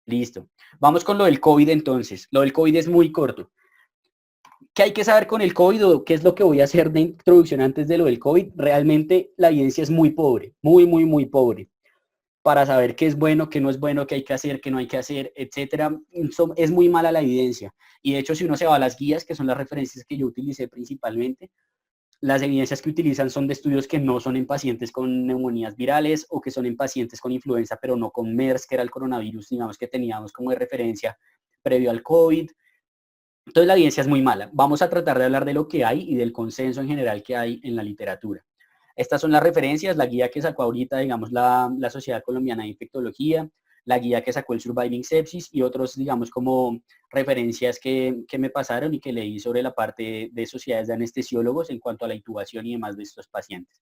Listo. Vamos con lo del COVID entonces. Lo del COVID es muy corto. ¿Qué hay que saber con el COVID o qué es lo que voy a hacer de introducción antes de lo del COVID? Realmente la evidencia es muy pobre, muy pobre, para saber qué es bueno, qué no es bueno, qué hay que hacer, qué no hay que hacer, etcétera. Es muy mala la evidencia. Y de hecho, si uno se va a las guías, que son las referencias que yo utilicé principalmente, las evidencias que utilizan son de estudios que no son en pacientes con neumonías virales o que son en pacientes con influenza, pero no con MERS, que era el coronavirus, digamos, que teníamos como de referencia previo al COVID. Entonces la evidencia es muy mala. Vamos a tratar de hablar de lo que hay y del consenso en general que hay en la literatura. Estas son las referencias, la guía que sacó ahorita, digamos, la Sociedad Colombiana de Infectología, la guía que sacó el Surviving Sepsis y otros, digamos, como referencias que me pasaron y que leí sobre la parte de sociedades de anestesiólogos en cuanto a la intubación y demás de estos pacientes.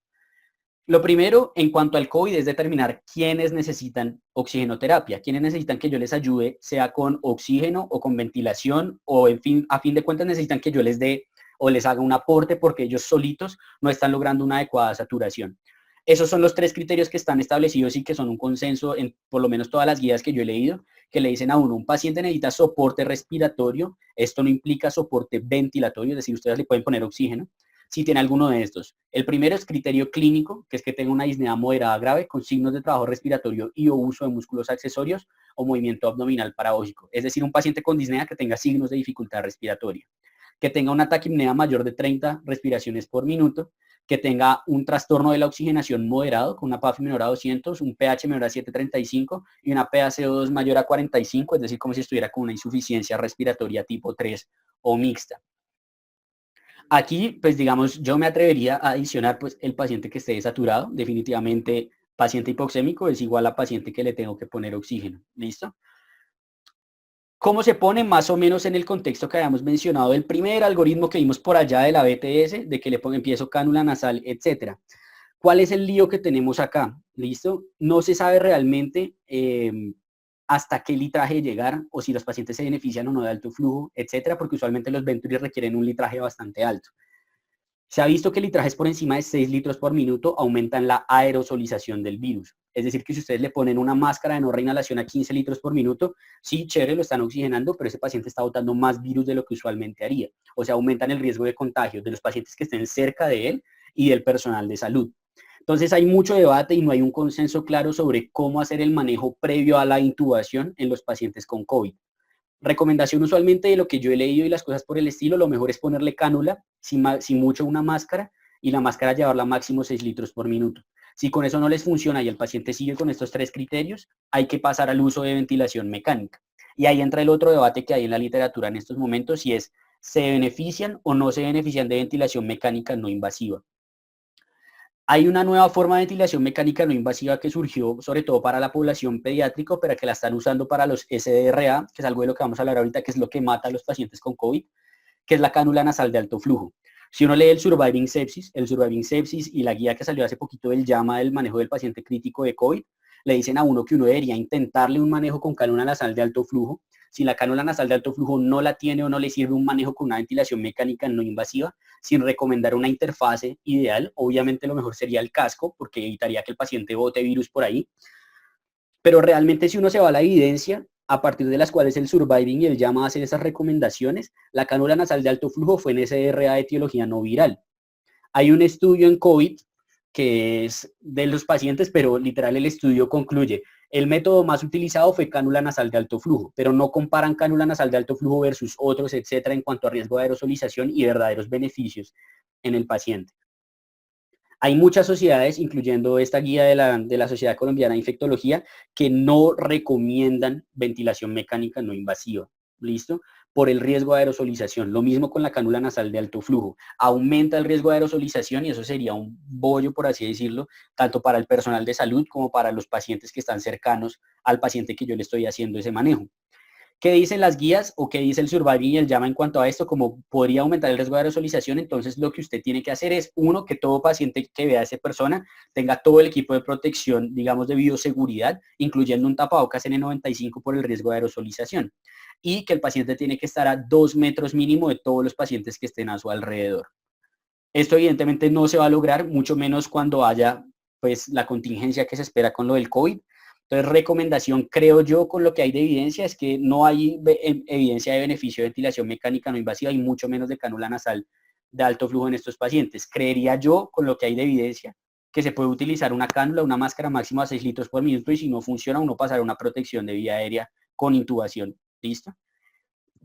Lo primero, en cuanto al COVID, es determinar quiénes necesitan oxigenoterapia, quiénes necesitan que yo les ayude, sea con oxígeno o con ventilación, o en fin, a fin de cuentas necesitan que yo les dé o les haga un aporte porque ellos solitos no están logrando una adecuada saturación. Esos son los tres criterios que están establecidos y que son un consenso en por lo menos todas las guías que yo he leído, que le dicen a uno, un paciente necesita soporte respiratorio, esto no implica soporte ventilatorio, es decir, ustedes le pueden poner oxígeno, si tiene alguno de estos. El primero es criterio clínico, que es que tenga una disnea moderada grave con signos de trabajo respiratorio y o uso de músculos accesorios o movimiento abdominal paradójico. Es decir, un paciente con disnea que tenga signos de dificultad respiratoria, que tenga una taquipnea mayor de 30 respiraciones por minuto, que tenga un trastorno de la oxigenación moderado con una PAFI menor a 200, un pH menor a 735 y una PaCO2 mayor a 45, es decir, como si estuviera con una insuficiencia respiratoria tipo 3 o mixta. Aquí, pues digamos, yo me atrevería a adicionar pues el paciente que esté saturado, definitivamente paciente hipoxémico es igual a paciente que le tengo que poner oxígeno, ¿listo? ¿Cómo se pone? Más o menos en el contexto que habíamos mencionado del primer algoritmo que vimos por allá de la BTS, de que le empiezo cánula nasal, etcétera. ¿Cuál es el lío que tenemos acá? ¿Listo? No se sabe realmente hasta qué litraje llegar o si los pacientes se benefician o no de alto flujo, etcétera, porque usualmente los Venturi requieren un litraje bastante alto. Se ha visto que litrajes por encima de 6 litros por minuto aumentan la aerosolización del virus. Es decir, que si ustedes le ponen una máscara de no reinhalación a 15 litros por minuto, sí, chévere, lo están oxigenando, pero ese paciente está botando más virus de lo que usualmente haría. O sea, aumentan el riesgo de contagio de los pacientes que estén cerca de él y del personal de salud. Entonces hay mucho debate y no hay un consenso claro sobre cómo hacer el manejo previo a la intubación en los pacientes con COVID. Recomendación usualmente de lo que yo he leído y las cosas por el estilo, lo mejor es ponerle cánula, si mucho una máscara, y la máscara llevarla máximo 6 litros por minuto. Si con eso no les funciona y el paciente sigue con estos tres criterios, hay que pasar al uso de ventilación mecánica. Y ahí entra el otro debate que hay en la literatura en estos momentos, y es, ¿se benefician o no se benefician de ventilación mecánica no invasiva? Hay una nueva forma de ventilación mecánica no invasiva que surgió sobre todo para la población pediátrica, pero que la están usando para los SDRA, que es algo de lo que vamos a hablar ahorita, que es lo que mata a los pacientes con COVID, que es la cánula nasal de alto flujo. Si uno lee el Surviving Sepsis y la guía que salió hace poquito del llama del manejo del paciente crítico de COVID, le dicen a uno que uno debería intentarle un manejo con cánula nasal de alto flujo. Si la cánula nasal de alto flujo no la tiene o no le sirve un manejo con una ventilación mecánica no invasiva, sin recomendar una interfase ideal, obviamente lo mejor sería el casco, porque evitaría que el paciente bote virus por ahí. Pero realmente si uno se va a la evidencia, a partir de las cuales el Surviving y el llama hacen esas recomendaciones, la cánula nasal de alto flujo fue en SDRA de etiología no viral. Hay un estudio en COVID que es de los pacientes, pero literal el estudio concluye, el método más utilizado fue cánula nasal de alto flujo, pero no comparan cánula nasal de alto flujo versus otros, etcétera, en cuanto a riesgo de aerosolización y verdaderos beneficios en el paciente. Hay muchas sociedades, incluyendo esta guía de la Sociedad Colombiana de Infectología, que no recomiendan ventilación mecánica no invasiva. ¿Listo? Por el riesgo de aerosolización. Lo mismo con la cánula nasal de alto flujo. Aumenta el riesgo de aerosolización y eso sería un bollo, por así decirlo, tanto para el personal de salud como para los pacientes que están cercanos al paciente que yo le estoy haciendo ese manejo. ¿Qué dicen las guías o qué dice el Surviving y el llama en cuanto a esto? Como podría aumentar el riesgo de aerosolización, entonces lo que usted tiene que hacer es, uno, que todo paciente que vea a esa persona tenga todo el equipo de protección, digamos, de bioseguridad, incluyendo un tapabocas N95 por el riesgo de aerosolización. Y que el paciente tiene que estar a 2 metros mínimo de todos los pacientes que estén a su alrededor. Esto evidentemente no se va a lograr, mucho menos cuando haya pues la contingencia que se espera con lo del COVID, Entonces, recomendación, creo yo, con lo que hay de evidencia, es que no hay evidencia de beneficio de ventilación mecánica no invasiva y mucho menos de cánula nasal de alto flujo en estos pacientes. Creería yo, con lo que hay de evidencia, que se puede utilizar una cánula, una máscara máxima a 6 litros por minuto y si no funciona, uno pasará una protección de vía aérea con intubación. ¿Listo?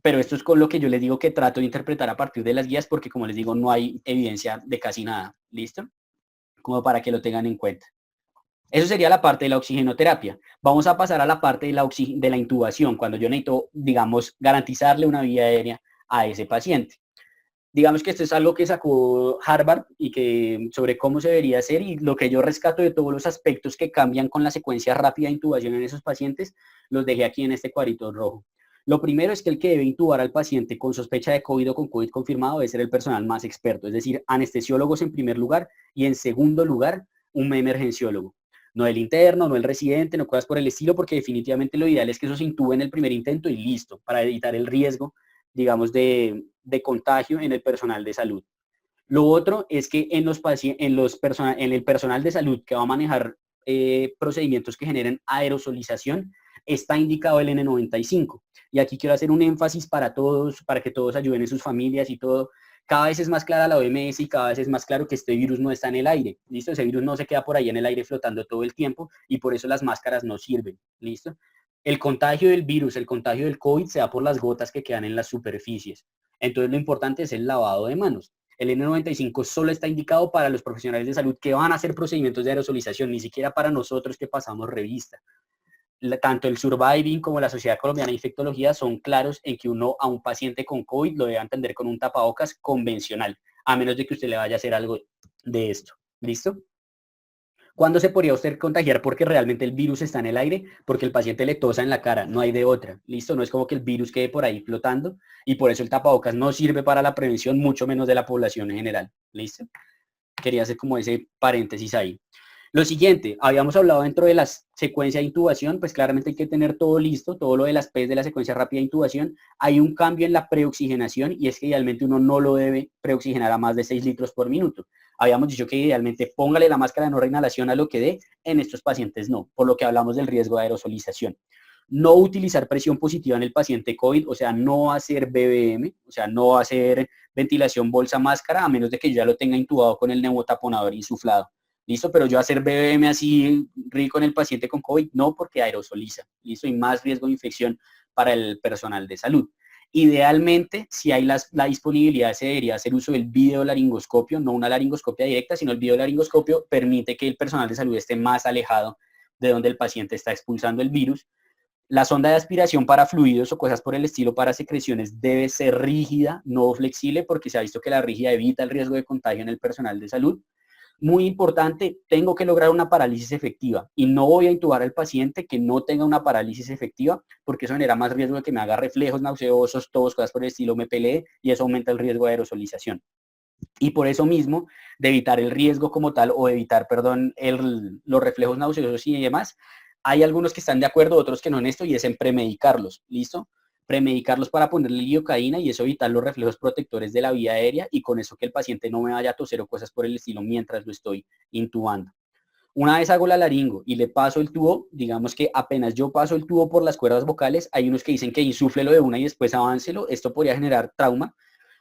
Pero esto es con lo que yo les digo que trato de interpretar a partir de las guías porque, como les digo, no hay evidencia de casi nada. ¿Listo? Como para que lo tengan en cuenta. Eso sería la parte de la oxigenoterapia. Vamos a pasar a la parte de la intubación, cuando yo necesito, digamos, garantizarle una vía aérea a ese paciente. Digamos que esto es algo que sacó Harvard y que sobre cómo se debería hacer y lo que yo rescato de todos los aspectos que cambian con la secuencia rápida de intubación en esos pacientes, los dejé aquí en este cuadrito rojo. Lo primero es que el que debe intubar al paciente con sospecha de COVID o con COVID confirmado debe ser el personal más experto, es decir, anestesiólogos en primer lugar y en segundo lugar, un emergenciólogo. No el interno, no el residente, no cosas por el estilo, porque definitivamente lo ideal es que eso se intube en el primer intento y listo, para evitar el riesgo, digamos, de contagio en el personal de salud. Lo otro es que en el personal de salud que va a manejar procedimientos que generen aerosolización, está indicado el N95. Y aquí quiero hacer un énfasis para todos, para que todos ayuden en sus familias y todo. Cada vez es más clara la OMS y cada vez es más claro que este virus no está en el aire. ¿Listo? Ese virus no se queda por ahí en el aire flotando todo el tiempo y por eso las máscaras no sirven. ¿Listo? El contagio del virus, el contagio del COVID se da por las gotas que quedan en las superficies. Entonces lo importante es el lavado de manos. El N95 solo está indicado para los profesionales de salud que van a hacer procedimientos de aerosolización, ni siquiera para nosotros que pasamos revista. Tanto el Surviving como la Sociedad Colombiana de Infectología son claros en que uno a un paciente con COVID lo debe atender con un tapabocas convencional, a menos de que usted le vaya a hacer algo de esto. ¿Listo? ¿Cuándo se podría usted contagiar? Porque realmente el virus está en el aire, porque el paciente le tosa en la cara, no hay de otra. ¿Listo? No es como que el virus quede por ahí flotando y por eso el tapabocas no sirve para la prevención, mucho menos de la población en general. ¿Listo? Quería hacer como ese paréntesis ahí. Lo siguiente, habíamos hablado dentro de la secuencia de intubación, pues claramente hay que tener todo listo, todo lo de las P's de la secuencia rápida de intubación. Hay un cambio en la preoxigenación y es que idealmente uno no lo debe preoxigenar a más de 6 litros por minuto. Habíamos dicho que idealmente póngale la máscara de no reinhalación a lo que dé, en estos pacientes no, por lo que hablamos del riesgo de aerosolización. No utilizar presión positiva en el paciente COVID, o sea, no hacer BBM, o sea, no hacer ventilación bolsa máscara, a menos de que yo ya lo tenga intubado con el neumotaponador insuflado. ¿Listo? Pero yo hacer BBM así rico en el paciente con COVID, no, porque aerosoliza. ¿Listo? Y más riesgo de infección para el personal de salud. Idealmente, si hay la disponibilidad, se debería hacer uso del videolaringoscopio, no una laringoscopia directa, sino el videolaringoscopio permite que el personal de salud esté más alejado de donde el paciente está expulsando el virus. La sonda de aspiración para fluidos o cosas por el estilo para secreciones debe ser rígida, no flexible, porque se ha visto que la rígida evita el riesgo de contagio en el personal de salud. Muy importante, tengo que lograr una parálisis efectiva y no voy a intubar al paciente que no tenga una parálisis efectiva porque eso genera más riesgo de que me haga reflejos nauseosos, tos, cosas por el estilo, me pelee y eso aumenta el riesgo de aerosolización. Y por eso mismo, de evitar el riesgo como tal o evitar, perdón, los reflejos nauseosos y demás, hay algunos que están de acuerdo, otros que no en esto y es en premedicarlos, ¿listo? Premedicarlos para ponerle lidocaína y eso evitar los reflejos protectores de la vía aérea y con eso que el paciente no me vaya a toser o cosas por el estilo mientras lo estoy intubando. Una vez hago la laringo y le paso el tubo, digamos que apenas yo paso el tubo por las cuerdas vocales, hay unos que dicen que insúflelo de una y después aváncelo, esto podría generar trauma,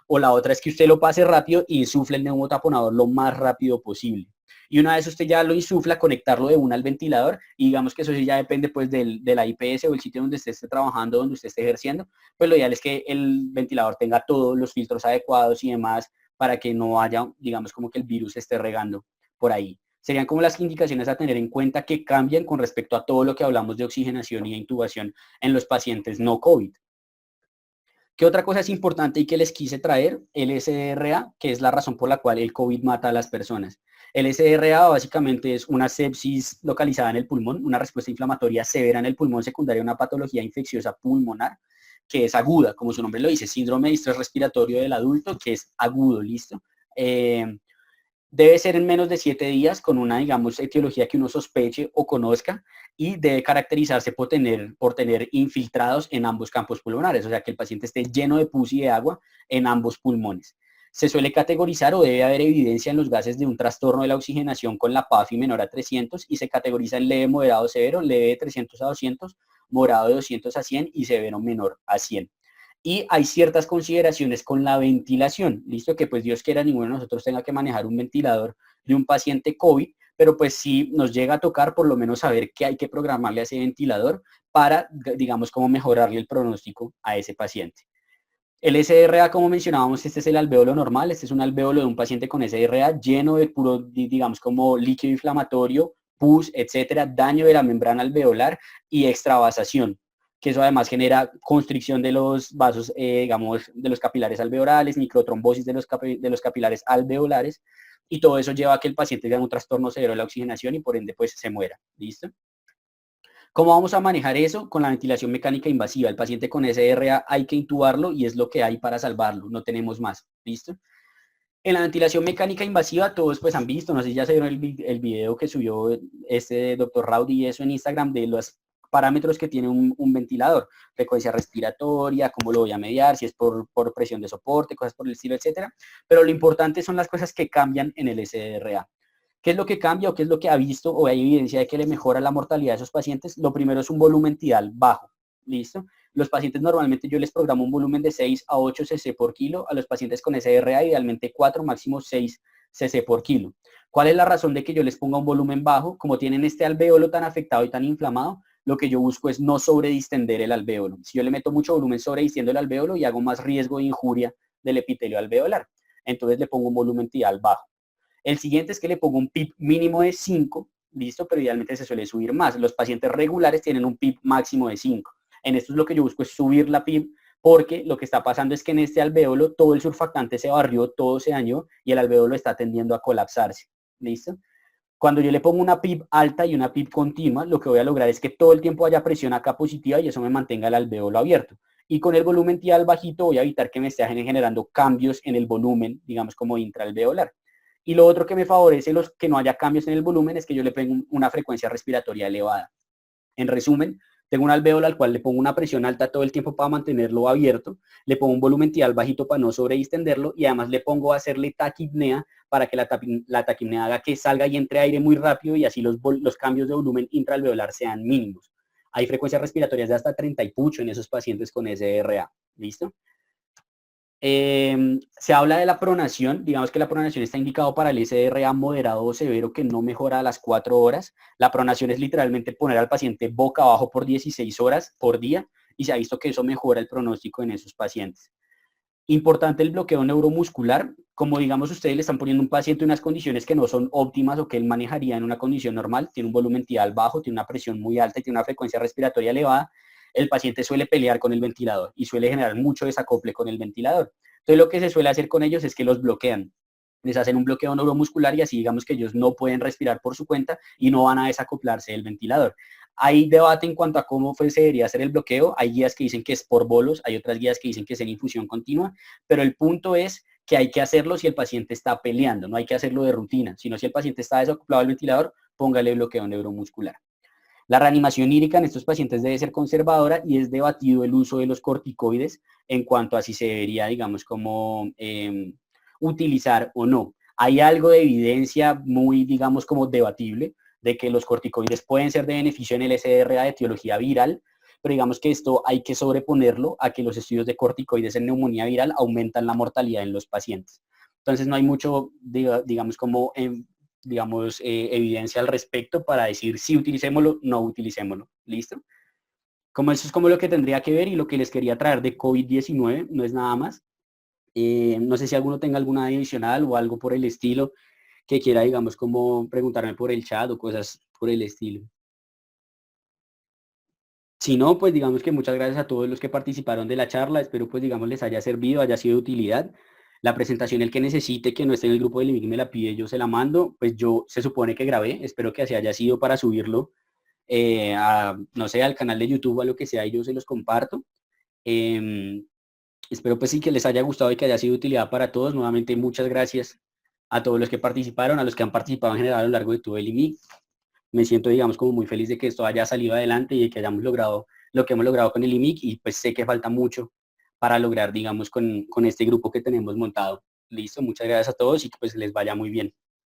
o la otra es que usted lo pase rápido y insufle el neumotaponador lo más rápido posible. Y una vez usted ya lo insufla, conectarlo de una al ventilador, y digamos que eso sí ya depende pues de la IPS o el sitio donde usted esté trabajando, donde usted esté ejerciendo, pues lo ideal es que el ventilador tenga todos los filtros adecuados y demás para que no haya, digamos, como que el virus esté regando por ahí. Serían como las indicaciones a tener en cuenta que cambian con respecto a todo lo que hablamos de oxigenación y de intubación en los pacientes no COVID. ¿Qué otra cosa es importante y que les quise traer? El SDRA, que es la razón por la cual el COVID mata a las personas. El SDRA básicamente es una sepsis localizada en el pulmón, una respuesta inflamatoria severa en el pulmón secundaria a una patología infecciosa pulmonar, que es aguda, como su nombre lo dice, síndrome de estrés respiratorio del adulto, que es agudo, ¿listo? Debe ser en menos de 7 días con una, digamos, etiología que uno sospeche o conozca y debe caracterizarse por tener infiltrados en ambos campos pulmonares, o sea, que el paciente esté lleno de pus y de agua en ambos pulmones. se suele categorizar o debe haber evidencia en los gases de un trastorno de la oxigenación con la PAFI menor a 300 y se categoriza en leve, moderado, severo, leve de 300 a 200, moderado de 200 a 100 y severo menor a 100. Y hay ciertas consideraciones con la ventilación, listo, que pues Dios quiera ninguno de nosotros tenga que manejar un ventilador de un paciente COVID, pero pues si nos llega a tocar, por lo menos saber qué hay que programarle a ese ventilador para, digamos, como mejorarle el pronóstico a ese paciente. El SRA, como mencionábamos, este es el alvéolo normal, este es un alvéolo de un paciente con SRA lleno de puro, digamos, como líquido inflamatorio, pus, etcétera, daño de la membrana alveolar y extravasación, que eso además genera constricción de los vasos, digamos, de los capilares alveolares, microtrombosis de los capilares alveolares, y todo eso lleva a que el paciente tenga un trastorno severo de la oxigenación y por ende pues se muera. ¿Listo? ¿Cómo vamos a manejar eso? Con la ventilación mecánica invasiva. El paciente con SRA hay que intubarlo y es lo que hay para salvarlo, no tenemos más. ¿Listo? En la ventilación mecánica invasiva, todos pues han visto, no sé si ya se vieron el video que subió este doctor Rowdy y eso en Instagram de los parámetros que tiene un ventilador, frecuencia respiratoria, cómo lo voy a mediar, si es por presión de soporte, cosas por el estilo, etcétera. Pero lo importante son las cosas que cambian en el SRA. ¿Qué es lo que cambia o qué es lo que ha visto o hay evidencia de que le mejora la mortalidad a esos pacientes? Lo primero es un volumen tidal bajo, ¿listo? Los pacientes normalmente yo les programo un volumen de 6 a 8 cc por kilo, a los pacientes con SRA idealmente 4, máximo 6 cc por kilo. ¿Cuál es la razón de que yo les ponga un volumen bajo? Como tienen este alvéolo tan afectado y tan inflamado, lo que yo busco es no sobredistender el alvéolo. Si yo le meto mucho volumen sobredistiendo el alvéolo y hago más riesgo de injuria del epitelio alveolar, entonces le pongo un volumen tidal bajo. El siguiente es que le pongo un PIB mínimo de 5, listo, pero idealmente se suele subir más. Los pacientes regulares tienen un PIB máximo de 5. En esto es lo que yo busco es subir la PIB porque lo que está pasando es que en este alvéolo todo el surfactante se barrió, todo se dañó y el alvéolo está tendiendo a colapsarse, ¿listo? Cuando yo le pongo una PIB alta y una PIB continua, lo que voy a lograr es que todo el tiempo haya presión acá positiva y eso me mantenga el alvéolo abierto. Y con el volumen tidal bajito voy a evitar que me esté generando cambios en el volumen, digamos como intraalveolar. Y lo otro que me favorece que no haya cambios en el volumen es que yo le pongo una frecuencia respiratoria elevada. En resumen, tengo un alvéolo al cual le pongo una presión alta todo el tiempo para mantenerlo abierto, le pongo un volumen tidal bajito para no sobredistenderlo y además le pongo a hacerle taquipnea para que la taquipnea haga que salga y entre aire muy rápido y así los cambios de volumen intraalveolar sean mínimos. Hay frecuencias respiratorias de hasta 30 y pucho en esos pacientes con SRA. ¿Listo? Se habla de la pronación, digamos que la pronación está indicado para el SRA moderado o severo que no mejora a las 4 horas. La pronación es literalmente poner al paciente boca abajo por 16 horas por día y se ha visto que eso mejora el pronóstico en esos pacientes. Importante el bloqueo neuromuscular, como digamos ustedes le están poniendo un paciente en unas condiciones que no son óptimas o que él manejaría en una condición normal, tiene un volumen tidal bajo, tiene una presión muy alta y tiene una frecuencia respiratoria elevada, el paciente suele pelear con el ventilador y suele generar mucho desacople con el ventilador. Entonces lo que se suele hacer con ellos es que los bloquean, les hacen un bloqueo neuromuscular y así digamos que ellos no pueden respirar por su cuenta y no van a desacoplarse del ventilador. Hay debate en cuanto a cómo se debería hacer el bloqueo, hay guías que dicen que es por bolos, hay otras guías que dicen que es en infusión continua, pero el punto es que hay que hacerlo si el paciente está peleando, no hay que hacerlo de rutina, sino si el paciente está desacoplado del ventilador, póngale bloqueo neuromuscular. La reanimación hídrica en estos pacientes debe ser conservadora y es debatido el uso de los corticoides en cuanto a si se debería, digamos, como utilizar o no. Hay algo de evidencia muy, digamos, como debatible de que los corticoides pueden ser de beneficio en el SRA de etiología viral, pero digamos que esto hay que sobreponerlo a que los estudios de corticoides en neumonía viral aumentan la mortalidad en los pacientes. Entonces no hay mucho, digamos, como evidencia al respecto para decir si utilicémoslo, no utilicémoslo. ¿Listo? Como eso es como lo que tendría que ver y lo que les quería traer de COVID-19, no es nada más. No sé si alguno tenga alguna adicional o algo por el estilo que quiera, digamos, como preguntarme por el chat o cosas por el estilo. Si no, pues digamos que muchas gracias a todos los que participaron de la charla. Espero pues digamos les haya servido, haya sido de utilidad. La presentación, el que necesite que no esté en el grupo del LIMIC me la pide, yo se la mando. Pues yo se supone que grabé, espero que así haya sido para subirlo no sé, al canal de YouTube o a lo que sea y yo se los comparto. Espero pues sí que les haya gustado y que haya sido de utilidad para todos. Nuevamente muchas gracias a todos los que participaron, a los que han participado en general a lo largo de todo el LIMIC. Me siento, digamos, como muy feliz de que esto haya salido adelante y de que hayamos logrado lo que hemos logrado con el IMIC y pues sé que falta mucho para lograr, digamos, con este grupo que tenemos montado. Listo, muchas gracias a todos y que pues les vaya muy bien.